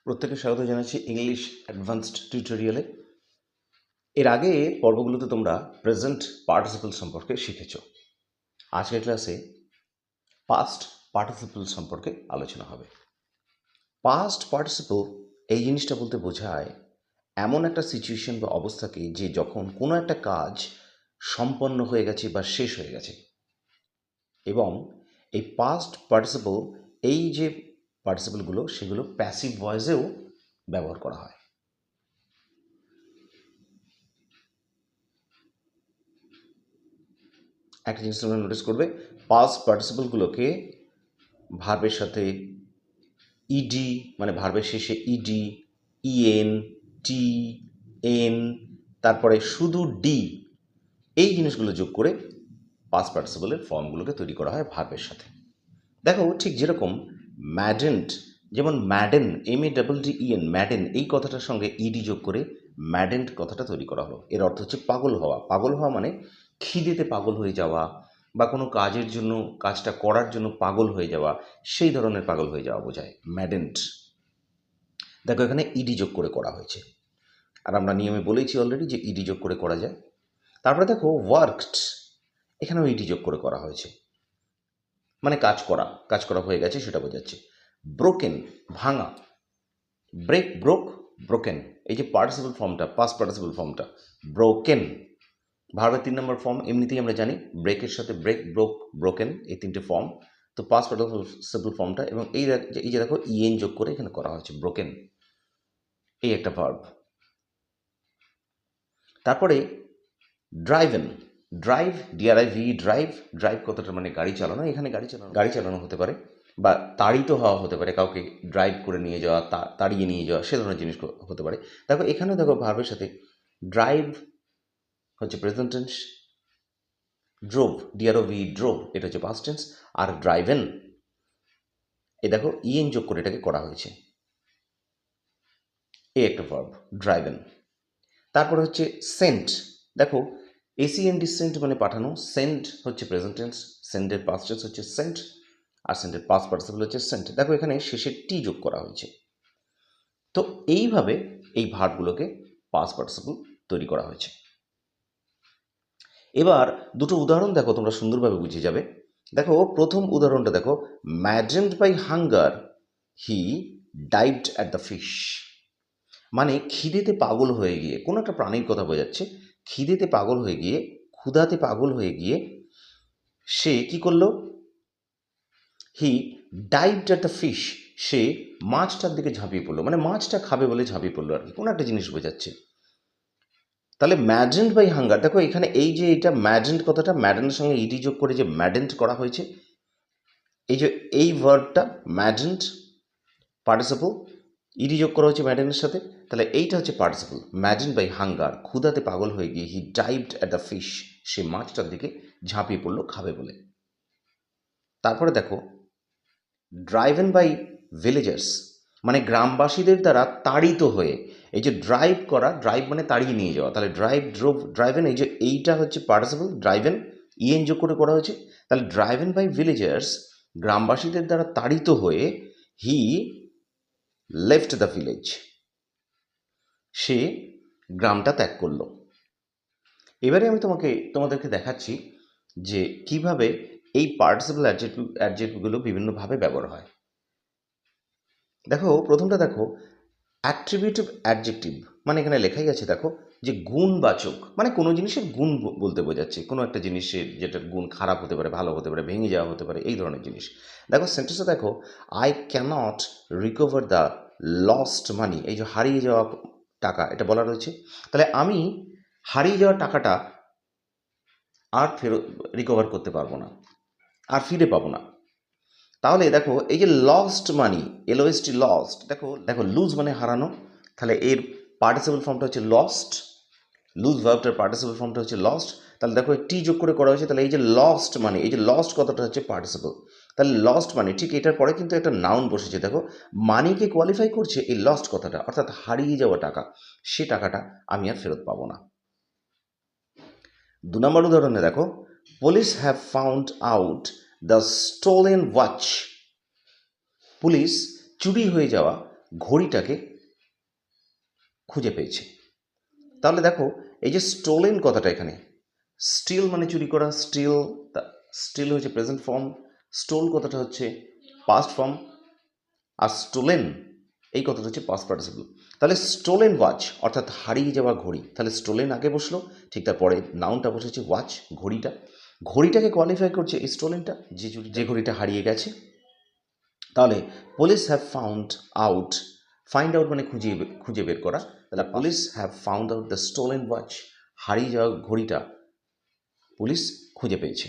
প্রত্যেকে স্বাগত জানাচ্ছি ইংলিশ অ্যাডভান্সড টিউটোরিয়ালে। এর আগে পর্বগুলোতে তোমরা প্রেজেন্ট পার্টিসিপল সম্পর্কে শিখেছ। আজকের ক্লাসে পাস্ট পার্টিসিপল সম্পর্কে আলোচনা হবে। পাস্ট পার্টিসিপল এই জিনিসটা বলতে বোঝায় এমন একটা সিচুয়েশন বা অবস্থাকে যে যখন কোনো একটা কাজ সম্পন্ন হয়ে গেছে বা শেষ হয়ে গেছে, এবং এই পাস্ট পার্টিসিপল এই যে পার্টিসিপলগুলো সেগুলো প্যাসিভ ভয়েসেও ব্যবহার করা হয়। একটা জিনিস তোমরা নোটিস করবে, পাস্ট পার্টিসিপলগুলোকে ভার্বের সাথে ইডি মানে ভার্বের শেষে ইডি, ইএন, টি, এন, তারপরে শুধু ডি, এই জিনিসগুলো যোগ করে পাস্ট পার্টিসিপলের ফর্মগুলোকে তৈরি করা হয় ভার্বের সাথে। দেখো, ঠিক যেরকম ম্যাডেন্ট, যেমন ম্যাডেন, MADDEN, ম্যাডেন, এই কথাটার সঙ্গে ইডি যোগ করে ম্যাডেন্ট কথাটা তৈরি করা হলো। এর অর্থ হচ্ছে পাগল হওয়া। পাগল হওয়া মানে খিদেতে পাগল হয়ে যাওয়া, বা কোনো কাজের জন্য, কাজটা করার জন্য পাগল হয়ে যাওয়া, সেই ধরনের পাগল হয়ে যাওয়া বোঝায় ম্যাডেন্ট। দেখো, এখানে ইডি যোগ করে করা হয়েছে, আর আমরা নিয়মে বলেইছি অলরেডি যে ইডি যোগ করে করা যায়। তারপরে দেখো ওয়ার্কড, এখানেও ইডি যোগ করে করা হয়েছে, মানে কাজ করা হয়ে গেছে সেটা বোঝাচ্ছে। ব্রোকেন, ভাঙা, ব্রেক, ব্রোক, ব্রোকেন, এই যে পার্টিসিপল ফর্মটা, পাস্ট পার্টিসিপল ফর্মটা ব্রোকেন, ভার্বের 3 নম্বর ফর্ম এমনিতেই আমরা জানি, ব্রেকের সাথে ব্রেক, ব্রোক, ব্রোকেন, এই 3টে ফর্ম। তো পাস্ট পার্টিসিপল ফর্মটা, এবং এই যে দেখো ইএন যোগ করে এখানে করা হয়েছে ব্রোকেন, এই একটা ভার্ব। তারপরে driven, drive, DRIVE, drive, drive কথাটা মানে গাড়ি চালানো। এখানে গাড়ি চালানো হতে পারে, বা তাড়িত হওয়া হতে পারে, কাউকে ড্রাইভ করে নিয়ে যাওয়া, তাড়িয়ে নিয়ে যাওয়া, সে ধরনের জিনিস হতে পারে। দেখো এখানেও দেখো ভার্বের সাথে ড্রাইভ হচ্ছে present tense, drove, DROVE, drove, এটা হচ্ছে পাস্ট টেন্স, আর ড্রাইভেন এই দেখো ইএন যোগ করে এটাকে করা হয়েছে, এই একটা ভার্ব ড্রাইভেন। তারপর হচ্ছে সেন্ট, দেখো ACND, সেন্ট মানে পাঠানো, সেন্ড হচ্ছে প্রেজেন্ট টেন্স, সেন্ডের পাস্ট টেন্স হচ্ছে সেন্ট, আর সেন্টের পাস্ট পার্টিসিপল হচ্ছে সেন্ট। দেখো এখানে শেষে টি যোগ করা হয়েছে। তো এইভাবে এই ভার্বগুলোকে পাস্ট পার্টিসিপল তৈরি করা হয়েছে। এবার দুটো উদাহরণ দেখো, তোমরা সুন্দরভাবে বুঝে যাবে। দেখো প্রথম উদাহরণটা দেখো, maddened by hunger he dived at the fish, মানে খিদেতে পাগল হয়ে গিয়ে, কোনো একটা প্রাণীর কথা বোঝাচ্ছে, খিদেতে পাগল হয়ে গিয়ে, ক্ষুধাতে পাগল হয়ে গিয়ে সে কি করলো, হি ডাইভড অ্যাট দ্য ফিশ, সে মাছটার দিকে ঝাঁপিয়ে পড়লো, মানে মাছটা খাবে বলে ঝাঁপিয়ে পড়লো আর কি, কোনো একটা জিনিস বোঝাচ্ছে। তাহলে ম্যাডেন্ড বাই হাঙ্গার, দেখো এখানে এই যে এটা ম্যাডেন্ড কথাটা, ম্যাডেন্ডের সঙ্গে ইডি যোগ করে যে ম্যাডেন্ট করা হয়েছে, এই যে এই ভার্বটা ম্যাডেন্ট পার্টিসিপল, ইডি যোগ করা হয়েছে ম্যাডেনের সাথে, তাহলে এইটা হচ্ছে পার্টিসিপল। ম্যাডেন্ড বাই হাঙ্গার, ক্ষুধাতে পাগল হয়ে গিয়ে হি ডাইভড অ্যাট দ্য ফিশ, সে মাছটার দিকে ঝাঁপিয়ে পড়লো খাবে বলে। তারপরে দেখো ড্রাইভেন বাই ভিলেজার্স, মানে গ্রামবাসীদের দ্বারা তাড়িত হয়ে, এই যে ড্রাইভ করা, ড্রাইভ মানে তাড়িয়ে নিয়ে যাওয়া, তাহলে ড্রাইভ, ড্রোভ, ড্রাইভেন, এই যে এইটা হচ্ছে পার্টিসিপল ড্রাইভেন, ইএন যোগ করে করা হয়েছে। তাহলে ড্রাইভেন বাই ভিলেজার্স, গ্রামবাসীদের দ্বারা তাড়িত হয়ে, হি লেফট দ্য ভিলেজ, সে গ্রামটা ত্যাগ করলো। এবারে আমি তোমাদেরকে দেখাচ্ছি যে কিভাবে এই পার্টিসিপল অ্যাডজেক্টিভগুলো বিভিন্নভাবে ব্যবহার হয়। দেখো প্রথমটা দেখো, অ্যাট্রিবিউটিভ অ্যাডজেক্টিভ, মানে এখানে লেখাই আছে দেখো যে গুণবাচক, মানে কোনো জিনিসের গুণ বলতে বোঝাচ্ছে, কোনো একটা জিনিসের যেটার গুণ খারাপ হতে পারে, ভালো হতে পারে, ভেঙে যাওয়া হতে পারে, এই ধরনের জিনিস। দেখো সেন্টেন্সে দেখো, I cannot recover the lost money, এই যে হারিয়ে যাওয়া টাকা, এটা বলা রয়েছে। তাহলে আমি হারিয়ে যাওয়া টাকাটা আর ফেরত রিকভার করতে পারবো না, আর ফিরে পাবো না। তাহলে দেখো এই যে লস্ট মানি, LOST, লস্ট, দেখো দেখো লুজ মানে হারানো, তাহলে এর পার্টিসিপল ফর্মটা হচ্ছে লস্ট, লুজ ভার্বটার পার্টিসিপল ফর্মটা হচ্ছে লস্ট। তাহলে দেখো টি যোগ করে করা হয়েছে, তাহলে এই যে লস্ট মানি, এই যে লস্ট কথাটা হচ্ছে পার্টিসিপল, তাহলে লস্ট মানি, ঠিক এটার পরে কিন্তু একটা নাউন বসেছে, দেখো মানিকে কোয়ালিফাই করছে এই লস্ট কথাটা, অর্থাৎ হারিয়ে যাওয়া টাকা, সে টাকাটা আমি আর ফেরত পাবো না। 2 নম্বর উদাহরণে দেখো, police have found out the stolen watch, police চুরি হয়ে যাওয়া ঘড়িটাকে খুঁজে পেয়েছে। তাহলে দেখো এই যে স্টোলেন কথাটা এখানে, স্টিল মানে চুরি করা, স্টিল হচ্ছে প্রেজেন্ট ফর্ম, স্টোল কথাটা হচ্ছে পাস্ট ফর্ম, আর স্টোলেন এই কথাটা হচ্ছে পাস্ট পার্টিসিপল। তাহলে স্টোলেন ওয়াচ অর্থাৎ হারিয়ে যাওয়া ঘড়ি, তাহলে স্টোলেন আগে বসলো, ঠিক তারপরে নাউনটা বসেছে ওয়াচ, ঘড়িটাকে কোয়ালিফাই করছে এই স্টোলেনটা, যে ঘড়িটা হারিয়ে গেছে। তাহলে পুলিশ হ্যাভ ফাইন্ড আউট মানে খুঁজে বের করা, তাহলে police have found out the stolen watch, হারিয়ে যাওয়া ঘড়িটা পুলিশ খুঁজে পেয়েছে।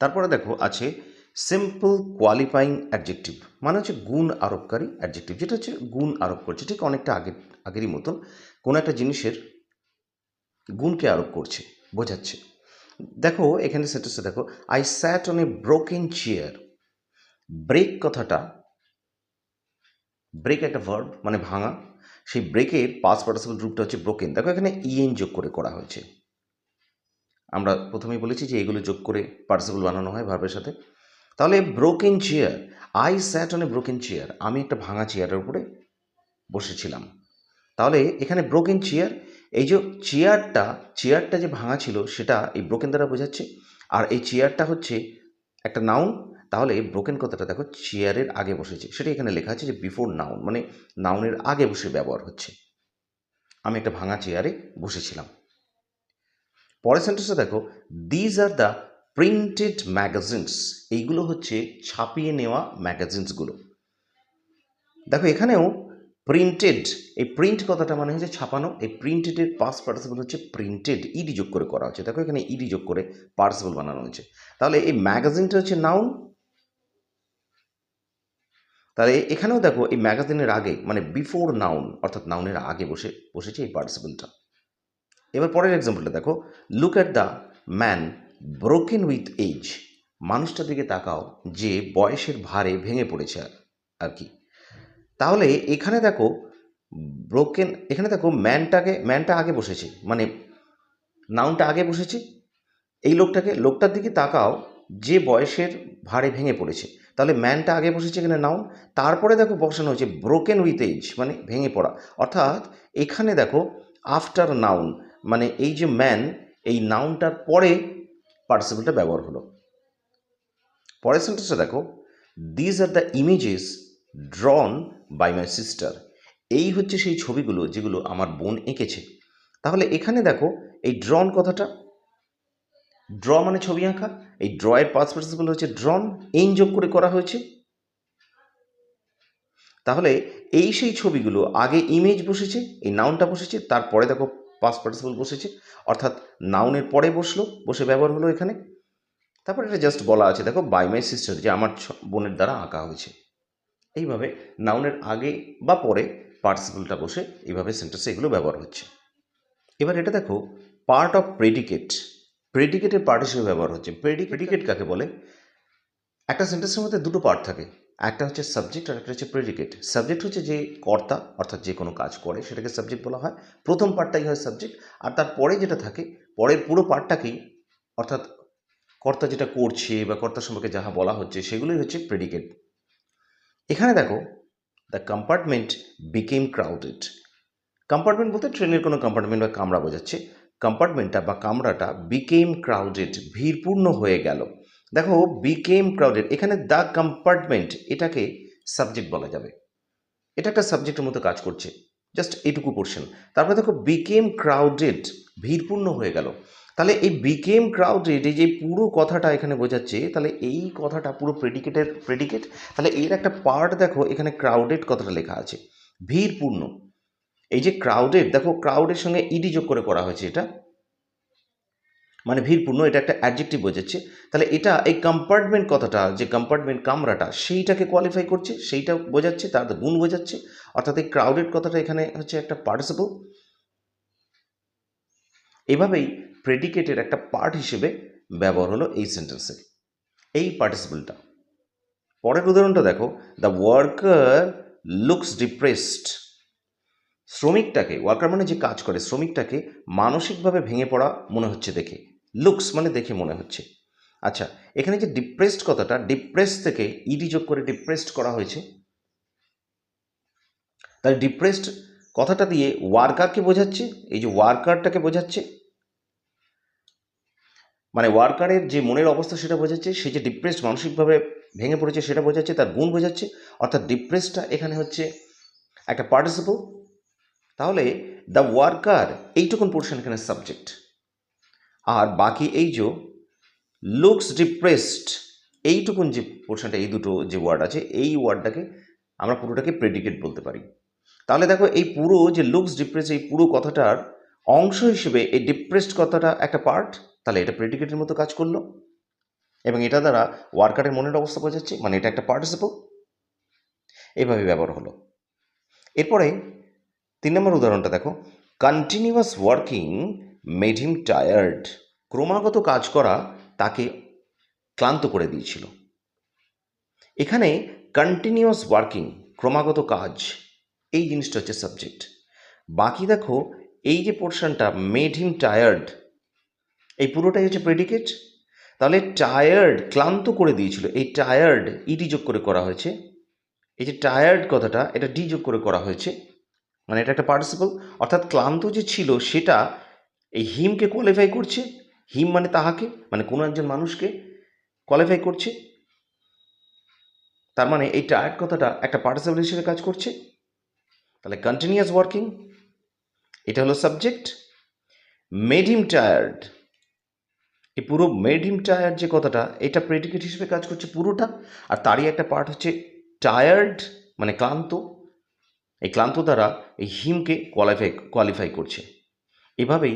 তারপরে দেখো আছে সিম্পল কোয়ালিফাইং অ্যাডজেক্টিভ, মানে হচ্ছে গুণ আরোপকারী অ্যাডজেক্টিভ, যেটা হচ্ছে গুণ আরোপ করছে, ঠিক অনেকটা আগেরই মতন কোনো একটা জিনিসের গুণকে আরোপ করছে, বোঝাচ্ছে। দেখো এখানে সেন্টেন্সে দেখো, I sat on a broken chair. Break কথাটা, ব্রেক একটা ভার্ব মানে ভাঙা, সেই ব্রেকের পাস্ট পার্টিসিপল রূপটা হচ্ছে ব্রোকেন। দেখো এখানে ইএন যোগ করে করা হয়েছে। আমরা প্রথমেই বলেছি যে এগুলো যোগ করে পার্টিসিপল বানানো হয় ভার্বের সাথে। তাহলে broken chair, I sat on a broken chair, আমি একটা ভাঙা চেয়ারের উপরে বসেছিলাম। তাহলে এখানে ব্রোকেন চেয়ার, এই যে চেয়ারটা যে ভাঙা ছিল সেটা এই ব্রোকেন দ্বারা বোঝাচ্ছে, আর এই চেয়ারটা হচ্ছে একটা নাউন। তাহলে ব্রোকেন কথাটা দেখো চেয়ারের আগে বসেছে, সেটা এখানে লেখা আছে যে বিফোর নাউন, মানে নাউনের আগে বসে ব্যবহার হচ্ছে, আমি একটা ভাঙা চেয়ারে বসেছিলাম। পরের সেন্টেন্সে দেখো, these are the printed magazines, এইগুলো হচ্ছে ছাপিয়ে নেওয়া ম্যাগাজিনসগুলো। দেখো এখানেও প্রিন্টেড, এই প্রিন্ট কথাটা মানে হচ্ছে ছাপানো, এই প্রিন্টেডের পাস্ট পার্টিসিপল হচ্ছে প্রিন্টেড, ইডি যোগ করে করা হচ্ছে। দেখো এখানে ইডি যোগ করে পার্টিসিপল বানানো হয়েছে। তাহলে এই ম্যাগাজিনটা হচ্ছে নাউন, তাহলে এখানেও দেখো এই ম্যাগাজিনের আগে মানে বিফোর নাউন, অর্থাৎ নাউনের আগে বসেছে এই পার্টিসিপলটা। এবার পরের এক্সাম্পলটা দেখো, look at the man broken with age, মানুষটার দিকে তাকাও যে বয়সের ভারে ভেঙে পড়েছে আর কি। তাহলে এখানে দেখো ব্রোকেন, এখানে দেখো ম্যানটা আগে বসেছে, মানে নাউনটা আগে বসেছে, এই লোকটার দিকে তাকাও যে বয়সের ভারে ভেঙে পড়েছে, তাহলে ম্যানটা আগে বসেছে এখানে নাউন, তারপরে দেখো বসানো হয়েছে ব্রোকেন উইথ এজ মানে ভেঙে পড়া, অর্থাৎ এখানে দেখো আফটার নাউন, মানে এই যে ম্যান, এই নাউনটার পরে পার্টিসিপলটা ব্যবহার হলো। পরের সেন্টেন্সটা দেখো, these are the images drawn by my sister, এই হচ্ছে সেই ছবিগুলো যেগুলো আমার বোন এঁকেছে। তাহলে এখানে দেখো এই ড্রন কথাটা, ড্র মানে ছবি আঁকা, এই ড্রয়ের পাস্ট পার্টিসিপল হচ্ছে ড্রন, এন যোগ করে করা হয়েছে। তাহলে এই সেই ছবিগুলো, আগে ইমেজ বসেছে, এই নাউনটা বসেছে, তারপরে দেখো পাস্ট পার্টিসিপল বসেছে, অর্থাৎ নাউনের পরে বসে ব্যবহার হলো এখানে। তারপর এটা জাস্ট বলা আছে দেখো বাই মাই সিস্টার, যে আমার বোনের দ্বারা আঁকা হয়েছে। এইভাবে নাউনের আগে বা পরে পার্টিসিপলটা বসে এইভাবে সেন্টেন্সে এগুলো ব্যবহার হচ্ছে। এবার এটা দেখো পার্ট অফ প্রেডিকেটের পার্ট হিসেবে ব্যবহার হচ্ছে। প্রেডিকেট কাকে বলে? একটা সেন্টেন্সের মধ্যে দুটো পার্ট থাকে, একটা হচ্ছে সাবজেক্ট আর একটা হচ্ছে প্রেডিকেট। সাবজেক্ট হচ্ছে যে কর্তা, অর্থাৎ যে কোনো কাজ করে সেটাকে সাবজেক্ট বলা হয়, প্রথম পার্টটাই হয় সাবজেক্ট, আর তারপরে যেটা থাকে পরের পুরো পার্টটাকেই, অর্থাৎ কর্তা যেটা করছে বা কর্তা সম্পর্কে যাহা বলা হচ্ছে সেগুলোই হচ্ছে প্রেডিকেট। এখানে দেখো the compartment became crowded, compartment বলতে ট্রেনের কোনো কম্পার্টমেন্ট বা কামরা বোঝাচ্ছে, কম্পার্টমেন্টটা বা কামরাটা বিকেম ক্রাউডেড ভিড়পূর্ণ হয়ে গেল। দেখো বিকেম ক্রাউডেড, এখানে দ্য কম্পার্টমেন্ট এটাকে সাবজেক্ট বলা যাবে, এটা একটা সাবজেক্টের মতো কাজ করছে, জাস্ট এইটুকু পোর্শন। তারপরে দেখো বিকেম ক্রাউডেড ভিড়পূর্ণ হয়ে গেল, তাহলে এই বিকেম ক্রাউডেড এই যে পুরো কথাটা এখানে বোঝাচ্ছে, তাহলে এই কথাটা পুরো প্রেডিকেট, তাহলে এর একটা পার্ট দেখো এখানে ক্রাউডেড কথাটা লেখা আছে, ভিড়পূর্ণ। এই যে ক্রাউডেড, দেখো ক্রাউডের সঙ্গে ইডি যোগ করে করা হয়েছে, এটা মানে ভিড়পূর্ণ, এটা একটা অ্যাডজেক্টিভ বোঝাচ্ছে। তাহলে এটা এই কম্পার্টমেন্ট কথাটা, যে কম্পার্টমেন্ট কামরাটা, সেইটাকে কোয়ালিফাই করছে, সেইটা বোঝাচ্ছে, তার গুণ বোঝাচ্ছে, অর্থাৎ এই ক্রাউডেড কথাটা এখানে হচ্ছে একটা পার্টিসিপল। এভাবেই প্রেডিকেটের একটা পার্ট হিসেবে ব্যবহার হলো এই সেন্টেন্সে এই পার্টিসিপলটা। পরের উদাহরণটা দেখো, দ্য ওয়ার্কার লুকস ডিপ্রেসড, শ্রমিকটাকে, ওয়ার্কার মানে যে কাজ করে, শ্রমিকটাকে মানসিকভাবে ভেঙে পড়া মনে হচ্ছে দেখে, লুকস মানে দেখে মনে হচ্ছে। আচ্ছা, এখানে যে ডিপ্রেসড কথাটা, ডিপ্রেস থেকে ইডি যোগ করে ডিপ্রেসড করা হয়েছে, তাহলে ডিপ্রেসড কথাটা দিয়ে ওয়ার্কারকে বোঝাচ্ছে, এই যে ওয়ার্কারটাকে বোঝাচ্ছে, মানে ওয়ার্কারের যে মনের অবস্থা সেটা বোঝাচ্ছে, সে যে ডিপ্রেসড মানসিকভাবে ভেঙে পড়েছে সেটা বোঝাচ্ছে, তার গুণ বোঝাচ্ছে। অর্থাৎ ডিপ্রেসডটা এখানে হচ্ছে একটা পার্টিসিপল। তাহলে দ্য ওয়ার্কার এইটুকুন পোর্শন এখানে সাবজেক্ট, আর বাকি এই যে লুকস ডিপ্রেসড এইটুকুন যে পোর্শনটা, এই দুটো যে ওয়ার্ড আছে, এই ওয়ার্ডটাকে আমরা পুরোটাকে প্রেডিকেট বলতে পারি। তাহলে দেখো এই পুরো যে লুকস ডিপ্রেসড, এই পুরো কথাটার অংশ হিসেবে এই ডিপ্রেসড কথাটা একটা পার্ট, তাহলে এটা প্রেডিকেটের মতো কাজ করলো এবং এটা দ্বারা ওয়ার্কারের মনের অবস্থা বোঝাচ্ছে, মানে এটা একটা পার্টিসিপল। এইভাবে ব্যবহার হলো। এরপরে 3 নম্বর উদাহরণটা দেখো, continuous working made him tired. ক্রমাগত কাজ করা তাকে ক্লান্ত করে দিয়েছিল। এখানে কন্টিনিউয়াস ওয়ার্কিং, ক্রমাগত কাজ, এই জিনিসটা হচ্ছে সাবজেক্ট। বাকি দেখো এই যে পোর্শনটা মেড হিম টায়ার্ড, এই পুরোটাই হচ্ছে প্রেডিকেট। তাহলে টায়ার্ড, ক্লান্ত করে দিয়েছিল, এই টায়ার্ড ইডি যোগ করে করা হয়েছে। এই যে টায়ার্ড কথাটা, এটা ডি যোগ করে করা হয়েছে, মানে এটা একটা পার্টিসিপল। অর্থাৎ ক্লান্ত যে ছিল সেটা এই হিমকে কোয়ালিফাই করছে। হিম মানে তাহাকে, মানে কোনো একজন মানুষকে কোয়ালিফাই করছে। তার মানে এই টায়ার্ড কথাটা একটা পার্টিসিপল হিসেবে কাজ করছে। তাহলে কন্টিনিউয়াস ওয়ার্কিং এটা হলো সাবজেক্ট। মেড হিম টায়ার্ড, এই পুরো মেড হিম টায়ার্ড যে কথাটা, এটা প্রেডিকেট হিসেবে কাজ করছে পুরোটা। আর তারই একটা পার্ট হচ্ছে টায়ার্ড, মানে ক্লান্ত। এই ক্লান্ত দ্বারা এই হিমকে কোয়ালিফাই করছে। এভাবেই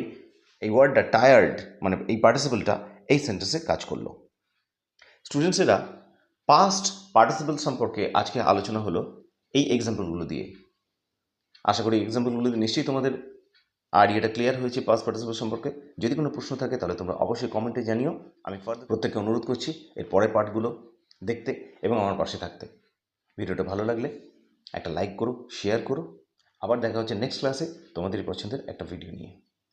এই ওয়ার্ডটা টায়ার্ড, মানে এই পার্টিসিপলটা এই সেন্টেন্সে কাজ করলো। স্টুডেন্টসেরা পাস্ট পার্টিসিপল সম্পর্কে আজকে আলোচনা হলো এই এক্সাম্পলগুলো দিয়ে। আশা করি এক্সাম্পলগুলো দিয়ে নিশ্চয়ই তোমাদের আইডিয়াটা ক্লিয়ার হয়েছে পাস্ট পার্টিসিপল সম্পর্কে। যদি কোনো প্রশ্ন থাকে তাহলে তোমরা অবশ্যই কমেন্টে জানিও। আমি প্রত্যেককে অনুরোধ করছি এর পরের পার্টগুলো দেখতে এবং আমার পাশে থাকতে। ভিডিওটা ভালো লাগলে একটা লাইক করো, শেয়ার করো। আবার দেখা হচ্ছে নেক্সট ক্লাসে তোমাদের পছন্দের একটা ভিডিও নিয়ে।